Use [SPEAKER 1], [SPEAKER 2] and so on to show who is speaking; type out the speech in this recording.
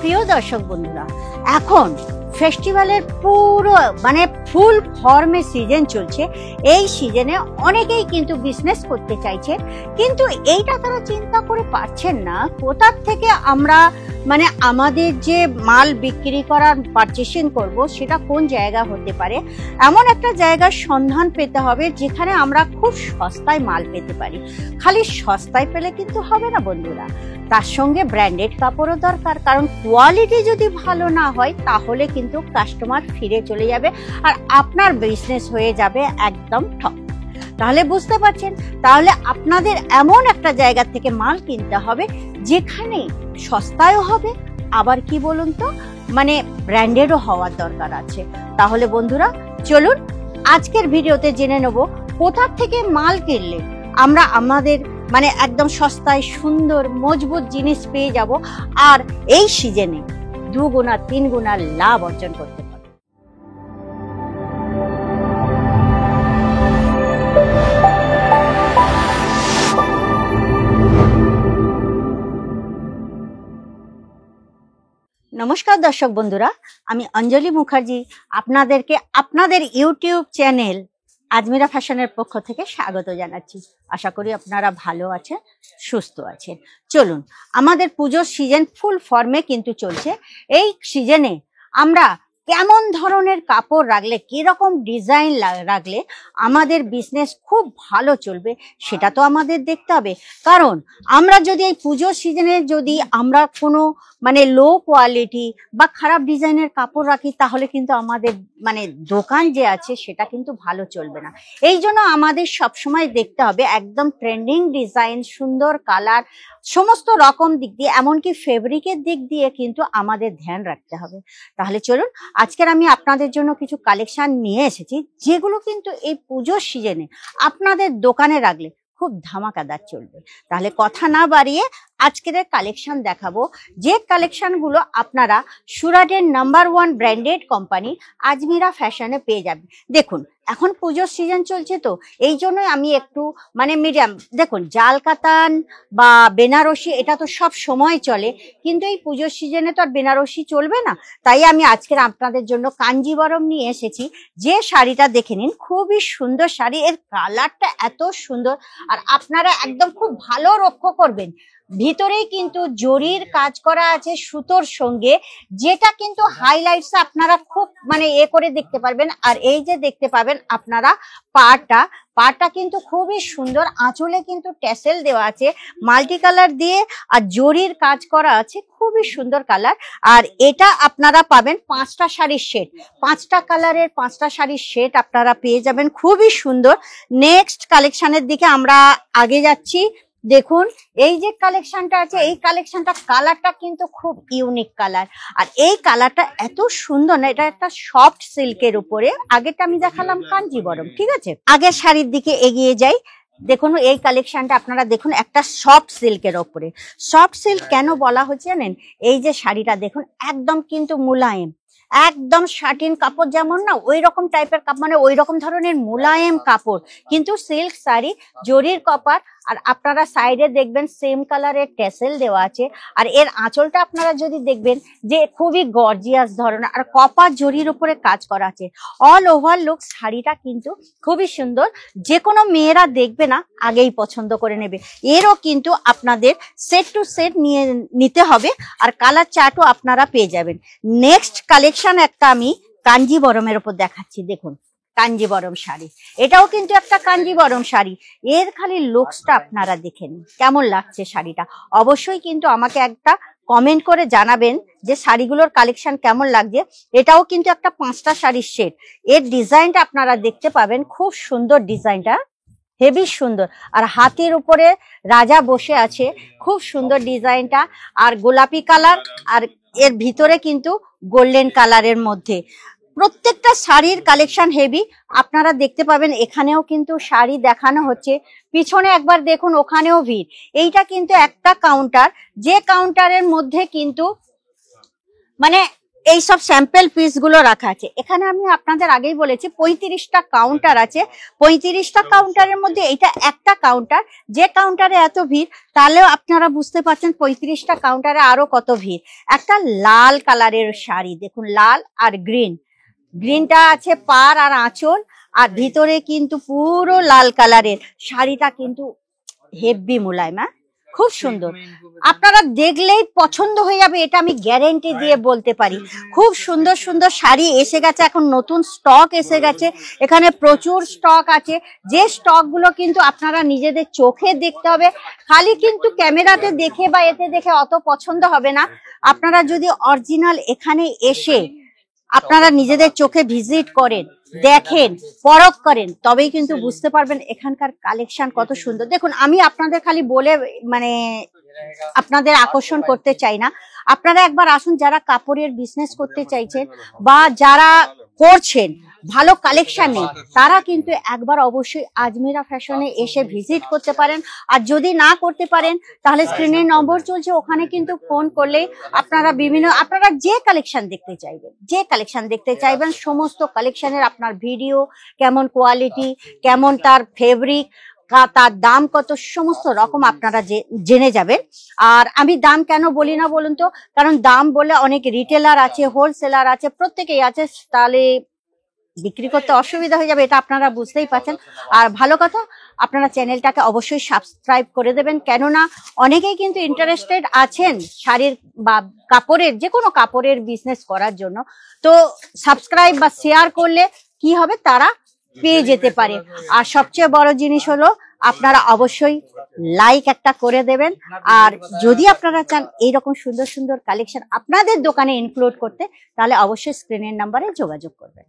[SPEAKER 1] প্রিয় দর্শক বন্ধুরা, এখন ফেস্টিভ্যালের পুরো ফুল ফর্মে সিজন চলছে। এই সিজনে অনেকেই কিন্তু বিজনেস করতে চাইছে, কিন্তু এইটা তারা চিন্তা করে পারছেন না কোথা থেকে আমরা আমাদের যে মাল বিক্রি করার পারচেসিং করব সেটা কোন জায়গা হতে পারে। এমন একটা জায়গার সন্ধান পেতে হবে যেখানে আমরা খুব সস্তায় মাল পেতে পারি। খালি সস্তায় পেলে কিন্তু হবে না বন্ধুরা, তার সঙ্গে ব্র্যান্ডেড কাপড়ও দরকার, কারণ কোয়ালিটি যদি ভালো না হয় তাহলে কিন্তু কাস্টমার ফিরে চলে যাবে আর আপনার বিজনেস হয়ে যাবে একদম ঠক। তাহলে বুঝতে পারছেন, তাহলে আপনাদের এমন একটা জায়গা থেকে মাল কিনতে হবে যেখানে সস্তায়ও হবে, আবার কি বলুন তো ব্র্যান্ডেডও হওয়ার দরকার আছে। তাহলে বন্ধুরা চলুন আজকের ভিডিওতে জেনে নেব কোথা থেকে মাল কিনলে আমরা আমাদের একদম সস্তায় সুন্দর মজবুত জিনিস পেয়ে যাব আর এই সিজনে 2 গুণা 3 গুণা লাভ অর্জন করতে পারব। নমস্কার দর্শক বন্ধুরা, আমি অঞ্জলি মুখার্জি আপনাদেরকে আপনাদের ইউটিউব চ্যানেল আজমিরা ফ্যাশনের পক্ষ থেকে স্বাগত জানাচ্ছি। আশা করি আপনারা ভালো আছেন, সুস্থ আছেন। চলুন, আমাদের পুজোর সিজন ফুল ফর্মে কিন্তু চলছে। এই সিজনে আমরা কেমন ধরনের কাপড় রাখলে, কিরকম ডিজাইন রাখলে আমাদের বিজনেস খুব ভালো চলবে সেটা তো আমাদের দেখতে হবে। কারণ আমরা যদি এই পুজোর সিজনে যদি আমরা কোনো লো কোয়ালিটি বা খারাপ ডিজাইনের কাপড় রাখি তাহলে কিন্তু আমাদের দোকান যে আছে সেটা কিন্তু ভালো চলবে না। এই জন্য আমাদের সবসময় দেখতে হবে একদম ট্রেন্ডিং ডিজাইন, সুন্দর কালার, সমস্ত রকম দিক দিয়ে, এমনকি ফেব্রিকের দিক দিয়ে কিন্তু আমাদের ধ্যান রাখতে হবে। তাহলে চলুন আজকের আমি আপনাদের জন্য কিছু কালেকশন নিয়ে এসেছি যেগুলো কিন্তু এই পুজোর সিজনে আপনাদের দোকানে রাখলে খুব ধামাকাদার চলবে। তাহলে কথা না বাড়িয়ে আজকের কালেকশন দেখাবো, যে কালেকশনগুলো আপনারা সুরাটের নাম্বার 1 ব্র্যান্ডেড কোম্পানি আজমিরা ফ্যাশনে পেয়ে যাবেন। দেখুন এখন পুজোর সিজন চলছে, তো এই জন্যই আমি একটু মিডিয়াম, দেখুন জাল কাতান বা বেনারসি এটা তো সব সময় চলে, কিন্তু এই পুজোর সিজনে তো আর বেনারসি চলবে না। তাই আমি আজকের আপনাদের জন্য কাঞ্জিবরম নিয়ে এসেছি। যে শাড়িটা দেখে নিন, খুবই সুন্দর শাড়ি, এর কালারটা এত সুন্দর আর আপনারা একদম খুব ভালো রক্ষা করবেন। ভিতরেই কিন্তু জরির কাজ করা আছে সুতোর সঙ্গে, যেটা কিন্তু হাইলাইটস আপনারা খুব করে দেখতে পারবেন। আর এই যে দেখতে পাবেন আপনারা পাটা কিন্তু খুবই সুন্দর, আঁচলে কিন্তু ট্যাসেল দেওয়া আছে মাল্টি কালার দিয়ে আর জরির কাজ করা আছে, খুবই সুন্দর কালার। আর এটা আপনারা পাবেন 5টা শাড়ির সেট, 5টা কালারের 5টা শাড়ির সেট আপনারা পেয়ে যাবেন, খুবই সুন্দর। নেক্সট কালেকশনের দিকে আমরা আগে যাচ্ছি। দেখুন এই যে কালেকশনটা আছে, এই কালেকশনটা কালারটা কিন্তু খুব ইউনিক কালার আর এই কালারটা এত সুন্দর না, এটা একটা সফট সিল্কের উপরে। আগেরটা আমি দেখালাম কাঞ্জিবরম, ঠিক আছে। আগের শাড়ির দিকে এগিয়ে যাই। দেখুন এই কালেকশনটা আপনারা দেখুন, একটা সফট সিল্কের ওপরে। সফট সিল্ক কেন বলা হচ্ছে জানেন? এই যে শাড়িটা দেখুন একদম কিন্তু মুলায়েম, একদম শাটিন কাপড় যেমন না ওই রকম টাইপের কাপড়, ওই রকম ধরনের মুলায়েম কাপড়, কিন্তু সিল্ক শাড়ি, জরির কপার। আর আপনারা সাইডে দেখবেন সেম কালারের ট্যাসেল দেওয়া আছে। আর এর আঁচলটা আপনারা যদি দেখবেন যে খুবই গর্জিয়াস ধরনের আর কপার জরির উপরে কাজ করা আছে। অল ওভার লুক শাড়িটা কিন্তু খুবই সুন্দর, যে কোনো মেয়েরা দেখবে না আগেই পছন্দ করে নেবে। এরও কিন্তু আপনাদের সেট টু সেট নিতে হবে আর কালার চার্টও আপনারা পেয়ে যাবেন। নেক্সট কালেকশন একটা আমি কাঞ্জিবরমের উপর দেখাচ্ছি। দেখুন কাঞ্জিবরম শাড়ি, এটাও কিন্তু একটা কাঞ্জিবরম শাড়ি। এর খালি লুকসটা আপনারা দেখেন কেমন লাগছে শাড়িটা। অবশ্যই কিন্তু আমাকে একটা কমেন্ট করে জানাবেন যে শাড়িগুলোর কালেকশন কেমন লাগছে। এটাও কিন্তু একটা 5টা শাড়ির সেট। এর ডিজাইনটা আপনারা দেখতে পাবেন, খুব সুন্দর ডিজাইনটা, হেভি সুন্দর। আর হাতির উপরে রাজা বসে আছে, খুব সুন্দর ডিজাইনটা। আর গোলাপি কালার আর এর ভিতরে কিন্তু গোল্ডেন কালারের মধ্যে। প্রত্যেকটা শাড়ির কালেকশন হেভি আপনারা দেখতে পাবেন। এখানেও কিন্তু শাড়ি দেখানো হচ্ছে, পিছনে একবার দেখুন, ওখানেও ভিড়। এইটা কিন্তু একটা কাউন্টার, যে কাউন্টারের মধ্যে কিন্তু এই সব স্যাম্পল পিস গুলো রাখা আছে। এখানে আমি আপনাদের আগেই বলেছি 35টা কাউন্টার আছে। 35টা কাউন্টারের মধ্যে এটা একটা কাউন্টার, যে কাউন্টারে এত ভিড় তাহলেও আপনারা বুঝতে পারছেন 35টা কাউন্টারে আরো কত ভিড়। একটা লাল কালারের শাড়ি দেখুন, লাল আর গ্রিনটা আছে পার আর আঁচল, আর ভিতরে কিন্তু পুরো লাল কালারের শাড়িটা কিন্তু হেভি মোলায়েম, খুব সুন্দর। আপনারা দেখলেই পছন্দ হয়ে যাবে, এটা আমি গ্যারেন্টি দিয়ে বলতে পারি। খুব সুন্দর সুন্দর শাড়ি এসে গেছে, এখন নতুন স্টক এসে গেছে, এখানে প্রচুর স্টক আছে। যে স্টক গুলো কিন্তু আপনারা নিজেদের চোখে দেখতে হবে, খালি কিন্তু ক্যামেরাতে দেখে বা এতে দেখে অত পছন্দ হবে না। আপনারা যদি অরিজিনাল এখানে এসে আপনারা নিজেদের চোখে ভিজিট করেন, দেখেন, পরখ করেন, তবেই কিন্তু বুঝতে পারবেন এখানকার কালেকশন কত সুন্দর। দেখুন, আমি আপনাদের খালি বলে মানে আপনাদের আকর্ষণ করতে চাই না, আপনারা একবার আসুন। যারা কাপড়ের বিজনেস করতে চাইছেন বা যারা করছেন, ভালো কালেকশন নেই, তারা কিন্তু একবার অবশ্যই আজমিরা ফ্যাশনে এসে ভিজিট করতে পারেন। আর যদি না করতে পারেন তাহলে স্ক্রিনের নম্বর চলছে, ওখানে কিন্তু ফোন করলে আপনারা আপনারা যে কালেকশন দেখতে চাইবেন সমস্ত কালেকশনের আপনার ভিডিও, কেমন কোয়ালিটি, কেমন তার ফেব্রিক, তার দাম কত, সমস্ত রকম আপনারা জেনে যাবেন। আর আমি দাম কেন বলি না বলুন তো, কারণ দাম বলে অনেক রিটেলার আছে, হোলসেলার আছে, প্রত্যেকেই আছে, তাহলে বিক্রি করতে অসুবিধা হয়ে যাবে, এটা আপনারা বুঝতেই পারছেন। আর ভালো কথা, আপনারা চ্যানেলটাকে অবশ্যই সাবস্ক্রাইব করে দেবেন, কেননা অনেকেই কিন্তু ইন্টারেস্টেড আছেন শাড়ির বা কাপড়ের, যে কোনো কাপড়ের বিজনেস করার জন্য। তো সাবস্ক্রাইব বা শেয়ার করলে কি হবে, তারা পেয়ে যেতে পারে। আর সবচেয়ে বড় জিনিস হলো আপনারা অবশ্যই লাইক একটা করে দেবেন। আর যদি আপনারা চান এইরকম সুন্দর সুন্দর কালেকশন আপনাদের দোকানে ইনক্লুড করতে, তাহলে অবশ্যই স্ক্রিনের নাম্বারে যোগাযোগ করবেন।